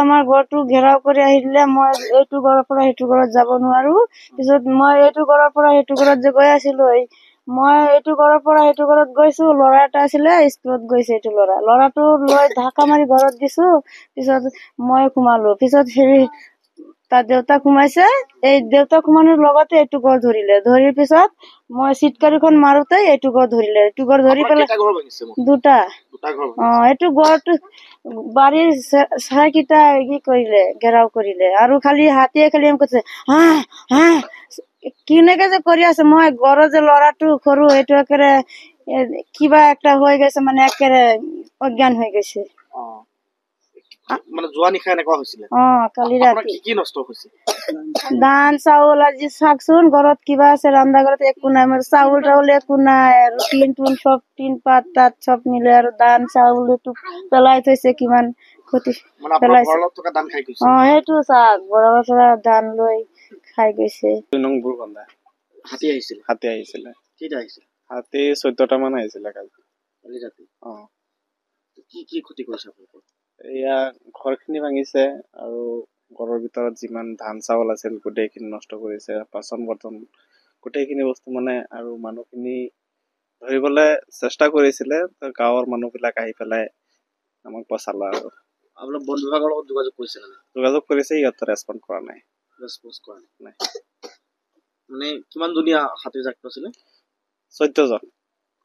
আমাৰ ঘৰটো ঘেৰাও কৰি আহিলে মই এইটো ঘৰৰ পৰা সেইটো ঘৰত যাব নোৱাৰো। পিছত মই এইটো ঘৰৰ পৰা সেইটো ঘৰত যে গৈ আছিলো, মই এইটো ঘৰৰ পৰা সেইটো ঘৰত গৈছো। ল'ৰা এটা আছিলে, স্কুলত গৈছে। এইটো ল'ৰাটো লৈ ঢাকা মাৰি ঘৰত দিছো। পিছত মই সোমালো। পিছত তাৰ দেউতাক সোমাইছে। এই দেউতাক সোমানোৰ লগতে এইটো ঘৰ ধৰিৰ পিছত মই চিটকাৰিখন মাৰোতে এইটো ঘৰ ধৰিলে। এইটো ঘৰ ধৰি পেলাই দুটা এইটো ঘৰটো বাড়িৰ চাইকিটা কি কৰিলে, ঘেৰাও কৰিলে। আৰু খালি হাতীয়ে খালি কৈছে হা হা কেনেকে যে কৰি আছে। মই ঘৰৰ যে ল'ৰাটো সৰু, এইটো একেবাৰে কিবা একটা হৈ গৈছে, মানে একেবাৰে অজ্ঞান হৈ গৈছে। মানে যোৱা নিশা এনেকুৱা হৈছিলে। কালি ৰাতি কি নষ্ট হৈছে? ধান চাউল আজি চাকচোন, ঘৰত কিবা আছে ৰান্ধা ঘৰত একো নাই। মানে চাউল টাউল একো নাই। আৰু সব টিন পাত তাত সব নিলে। আৰু ধান চাউল এইটো পেলাই থৈছে, কিমান ক্ষতি পেলাইছে। সেইটো চাক ঘৰৰ পৰা ধান লৈ খাই গৈছে। হাতী আহিছিল। কেইটা আহিছিল? হাতী 14টা মান আহিছিলে কালি ৰাতি। কি ক্ষতি কৰিছে আপোনালোকৰ? এয়া ঘৰখিনি ভাঙিছে, আৰু ঘৰৰ ভিতৰত যিমান ধান চাউল আছিল গোটেইখিনি নষ্ট কৰিছে। বাচন বৰ্তন গোটেইখিনি বস্তু মানে, আৰু মানুহখিনি ধৰিবলৈ চেষ্টা কৰিছিলে। গাঁৱৰ মানুহবিলাক আহি পেলাই আমাক বচালে। আৰু আপোনালোক বন বিভাগৰ লগত যোগাযোগ কৰিছে? যোগাযোগ কৰিছে, সিহঁতে ৰেছপন্ড কৰা নাই। মানে কিমান জনীয়া হাতীৰ জাকটো আছিলে?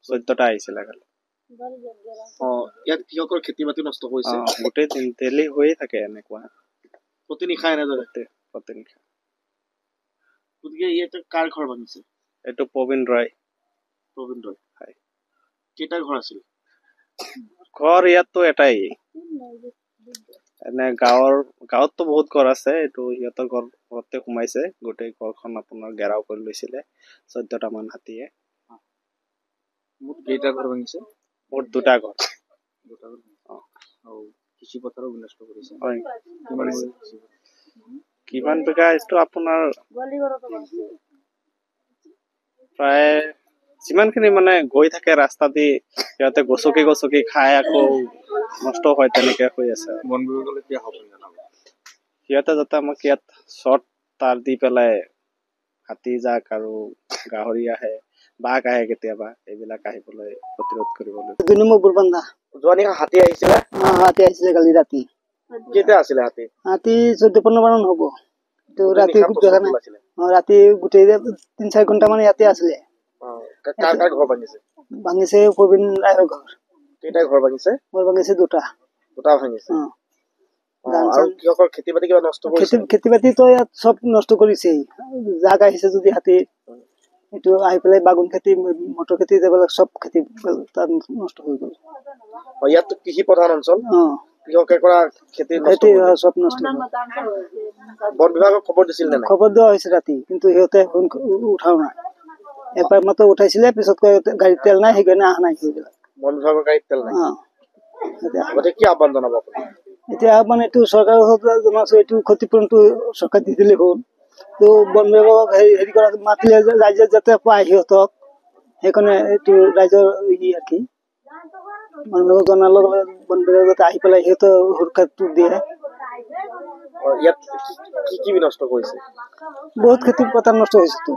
14টা আহিছিলে কালি। ইয়াত কৃষকৰ খেতি বাতি নষ্ট কৰিছে। গোটেই দিন ডেইলি হৈয়ে থাকে এনেকুৱা, প্ৰতি নিশা এনেদৰে। প্ৰতিনিশা। গতিকে ইয়াতে কাৰ ঘৰ ভাঙিছে? এইটো প্ৰবীণ ৰয়। হয়। কেইটা ঘৰ আছিল? ঘৰ ইয়াততো এটাই। এনে গাঁৱততো বহুত ঘৰ আছে। এইটো সিহঁতৰ ঘৰতে সোমাইছে। গোটেই ঘৰখন আপোনাৰ ঘেৰাও কৰি লৈছিলে 14টা মান হাতীয়ে। মুঠ কেইটা ঘৰ ভাঙিছে? মুঠ 2টা ঘৰ। কৃষি পথাৰো বিনষ্ট কৰিছে। কিমান বিঘা এইটো আপোনাৰ প্ৰায় যিমানখিনি মানে গৈ থাকে ৰাস্তা দি, সিহঁতে গছকি খাই আকৌ নষ্ট হয়, তেনেকে হৈ আছে। বন বিভাগলৈ কি আহ্বান জনাব? সিহঁতে যাতে আমাক ইয়াত শ্বৰ্ট তাৰ দি পেলাই, হাতী জাক আৰু গাহৰি আহে, বাঘ আহে কেতিয়াবা, এইবিলাক আহিবলৈ প্ৰতিৰোধ কৰিবলৈ। 2 নম্বৰ বুৰবান্ধা। যোৱা নিশা হাতী আহিছিলে? হাতী আহিছিলে কালি ৰাতি। কেইটা আছিলে হাতী? হাতী 14-15 মান হ'ব। ৰাতি ৰাতি গোটেই 3-4 ঘন্টা মান ইয়াতে আছিলে। কাৰ ঘৰ ভাঙিছে? ভাঙিছে প্ৰবীণ ৰায়ৰ ঘৰ। কেইটা ঘৰ ভাঙিছে? ঘৰ ভাঙিছে 2টা। 2টা ভাঙিছে। আৰু কৃষকৰ খেতি বাতি কিবা নষ্ট কৰিছে? খেতি বাতি তো ইয়াত সব নষ্ট কৰিছে। জাক আহিছে যদি হাতী, এইটো আহি পেলাই বাগুন খেতি, মটৰ খেতি, সব খেতি তাত নষ্ট হৈ গ'ল। ইয়াততো কৃষি প্ৰধান অঞ্চল। কৃষকে কৰা খেতি সব নষ্ট। বন বিভাগক খবৰ দিছিল নে নাই? খবৰ দিয়া হৈছে ৰাতি, কিন্তু সিহঁতে উঠাও নাই। একবাৰ মাত্ৰ উঠাইছিলে, পিছত গাড়ীত তেল নাই, সেইকাৰণে অহা নাই সেইবিলাক। বন বিভাগৰ গাড়ীত তেল নাই। কি আহ্বান জনাব আপুনি? এতিয়া মানে এইটো চৰকাৰৰ জনাইছো, এইটো ক্ষতিপূৰণটো চৰকাৰ দি দিলে হ'ল। তো বন বিভাগক হেৰি কৰা মাতিলে ৰাইজে যাতে পায় সিহঁতক, সেইকাৰণে এইটো ৰাইজৰ আৰ কি বন বিভাগক জনাৰ লগে লগে বন বিভাগ যাতে আহি পেলাই সিহঁতৰ সুৰক্ষাটো দিয়ে। ইয়াত কি বিনষ্ট কৰিছে? বহুত খেতি পথাৰ নষ্ট হৈছেতো।